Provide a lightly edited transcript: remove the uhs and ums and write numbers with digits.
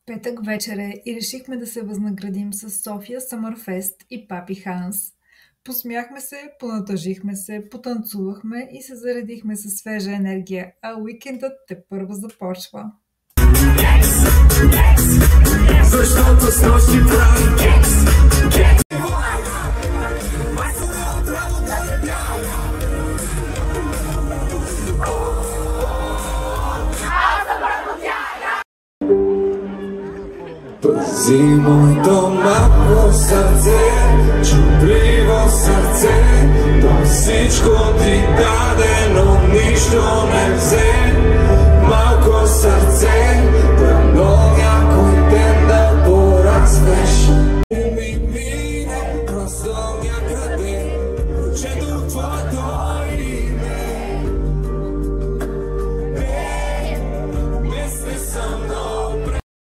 Петък вечер е и решихме да се възнаградим с София Съмърфест и Папи Ханс. Посмяхме се, понатъжихме се, потанцувахме и се заредихме със свежа енергия, а уикендът тепърва започва. Защото с нощи прави кекс. Пази моето малко сърце, чупливо сърце, то всичко ти даде, но нищо не взе. Малко сърце,